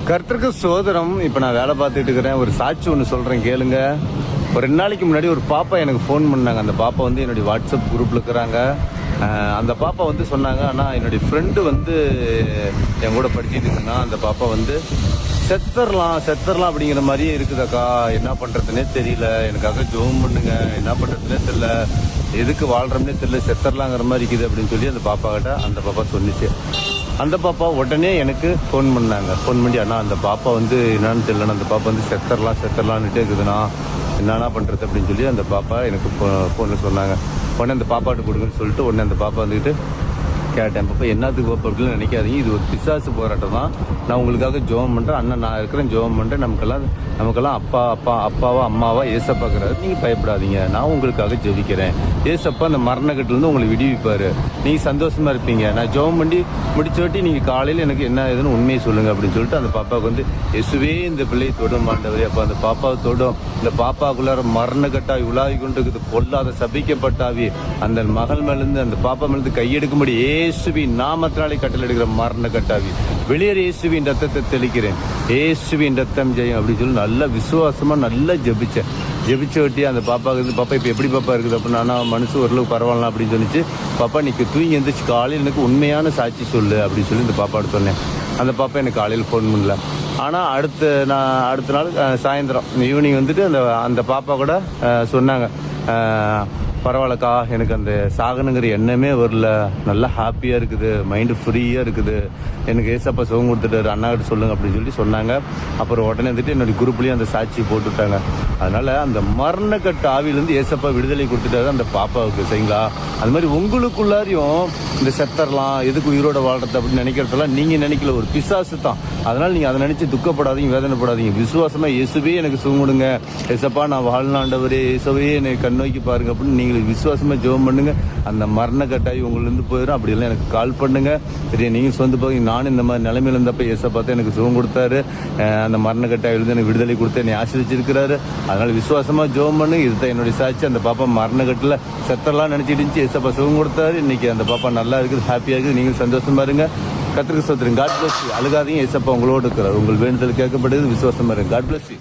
கர்த்தருக்கு சோதரம். இப்போ நான் வேலை பார்த்துட்டு இருக்கிறேன். ஒரு சாட்சி ஒன்று சொல்கிறேன் கேளுங்க. ஒரு 2 நாளைக்கு முன்னாடி ஒரு பாப்பா எனக்கு ஃபோன் பண்ணாங்க. அந்த பாப்பா வந்து என்னுடைய வாட்ஸ்அப் குரூப்பில் இருக்கிறாங்க. அந்த பாப்பா வந்து சொன்னாங்க, ஆனால் என்னுடைய ஃப்ரெண்டு வந்து என் கூட படிச்சுட்டு இருக்குன்னா அந்த பாப்பா வந்து செத்தரலாம் அப்படிங்கிற மாதிரியே இருக்குதாக்கா, என்ன பண்ணுறதுனே தெரியல, எனக்காக ஜோம் பண்ணுங்க, என்ன பண்ணுறதுனே தெரியல, எதுக்கு வாழ்கிறோம்னே தெரியல, செத்தரலாங்கிற மாதிரி இருக்குது அப்படின்னு சொல்லி அந்த பாப்பா கிட்ட அந்த பாப்பா சொன்னிச்சு. அந்த பாப்பா உடனே எனக்கு ஃபோன் பண்ணாங்க. ஃபோன் பண்ணி, அண்ணா அந்த பாப்பா வந்து என்னன்னு தெரியலண்ணா, அந்த பாப்பா வந்து செத்தரலான்னுட்டே இருக்குதுண்ணா, என்னன்னா பண்ணுறது அப்படின்னு சொல்லி அந்த பாப்பா எனக்கு ஃபோனில் சொன்னாங்க. உடனே அந்த பாப்பாட்டு கொடுங்கன்னு சொல்லிட்டு உடனே அந்த பாப்பா வந்துக்கிட்டு கேட்டேன். பாப்பா என்னத்துக்கு பாப்பா அப்படின்னு நினைக்காதீங்க, இது ஒரு பிசாசு போராட்டம் தான், நான் உங்களுக்காக ஜோம் பண்ணுறேன், அண்ணன் நான் இருக்கிறேன், ஜோம் பண்ணுறேன், நமக்கெல்லாம் அப்பாவா அம்மாவா ஏசப்பாக்குறாரு, நீங்கள் பயப்படாதீங்க, நான் உங்களுக்காக ஜெபிக்கிறேன், ஏசப்பா அந்த மரணக்கட்டுலேருந்து உங்களை விடுவிப்பார், நீங்கள் சந்தோஷமாக இருப்பீங்க, நான் ஜோம் பண்ணி முடிச்சோட்டி நீங்கள் காலையில் எனக்கு என்ன ஏதுன்னு உண்மையை சொல்லுங்கள் அப்படின்னு சொல்லிட்டு அந்த பாப்பாவுக்கு வந்து இயேசுவே இந்த பிள்ளையை தொடும் ஆண்டவரே, அப்போ அந்த பாப்பாவை தொடும், இந்த பாப்பாவுக்குள்ளார மரணக்கட்டாய் உலாவி கொண்டு இருக்குது பொல்லாத சபிக்கப்பட்டாவி அந்த மகள் மேலேருந்து அந்த பாப்பா மேலேருந்து கையெடுக்கும்படி இயேசுவின் நாமத்தினாலே கட்டளை எடுக்கிற மரண கட்டாவி வெளியேற, இயேசுவின் ரத்தத்தை தெளிக்கிறேன், இயேசுவின் ரத்தம் ஜெயம் அப்படின்னு சொல்லி நல்லா விசுவாசமா நல்லா ஜெபிச்ச ஒட்டி அந்த பாப்பாவுக்கு பாப்பா இப்போ எப்படி பாப்பா இருக்குது அப்படின்னு, ஆனால் மனசு ஓரளவுக்கு பரவாயில்லாம் அப்படின்னு சொல்லிச்சு. பாப்பா நீக்கு தூங்கி எந்திரிச்சு காலையில் எனக்கு உண்மையான சாட்சி சொல்லு அப்படின்னு சொல்லி இந்த பாப்பாட்ட சொன்னேன். அந்த பாப்பா எனக்கு காலையில் ஃபோன் பண்ணல. ஆனால் அடுத்த நாள் சாயந்தரம் ஈவினிங் வந்துட்டு அந்த பாப்பா கூட சொன்னாங்க, பரவாயில்லக்கா, எனக்கு அந்த சாகனுங்கிற எண்ணமே வரல, நல்லா ஹாப்பியாக இருக்குது, மைண்டு ஃப்ரீயாக இருக்குது, எனக்கு ஏசப்பா சுகம் கொடுத்துட்டாரு, அண்ணாக்கிட்ட சொல்லுங்க அப்படின்னு சொல்லி சொன்னாங்க. அப்புறம் உடனே வந்துட்டு என்னுடைய குரூப்லேயும் அந்த சாட்சி போட்டுவிட்டாங்க. அதனால் அந்த மரணக்கட்டு ஆவிலேருந்து ஏசப்பா விடுதலை கொடுத்துட்டாரு அந்த பாப்பாவுக்கு, சரிங்களா? அது மாதிரி உங்களுக்குள்ளாரையும் இந்த செத்தரலாம் எதுக்கு உயிரோட வாழ்றது அப்படின்னு நினைக்கிறதெல்லாம் நீங்கள் நினைக்கல, ஒரு பிசாசு தான். அதனால் நீங்கள் அதை நினச்சி துக்கப்படாதீங்க, வேதனைப்படாதீங்க, விசுவாசமாக இயேசுவே எனக்கு சுகம் கொடுங்க, ஏசப்பா நான் வாழ்நாண்டவரே, இயேசுவே என்னை கண்ணோக்கி பாருங்க அப்படின்னு நீங்கள் விசுவாசமாக ஜெபம் பண்ணுங்க. அந்த மரண கட்டாயி உங்களிருந்து போயிடும். அப்படிலாம் எனக்கு கால் பண்ணுங்க, சரியா? நீங்கள் சொந்த போய் நானும் இந்த மாதிரி நிலைமையில இருந்தப்ப ஏசப்பா பார்த்து எனக்கு சுகம் கொடுத்தாரு, அந்த மரண கட்டாயிலிருந்து எனக்கு விடுதலை கொடுத்து என்னை ஆசிரிச்சிருக்கிறாரு. அதனால விசுவாசமாக ஜெபம் பண்ணுங்க. இதுதான் என்னுடைய சாட்சி. அந்த பாப்பா மரண கட்டில் செத்தரலாம் நினைச்சிட்டு இருந்துச்சு, ஏசப்பா சுகம் கொடுத்தாரு. இன்னைக்கு அந்த பாப்பா நல்லா இருக்குது, ஹாப்பியாக இருக்குது. நீங்கள் சந்தோஷமா இருங்க. கர்த்தருக்கு ஸ்தோத்திரம். God bless you. அழுகாதீங்க, ஏசப்பா உங்களோடு இருக்கிறார். உங்கள் வேண்டுதல் கேட்கப்படுது, விசுவாசமா இருங்க. God bless you.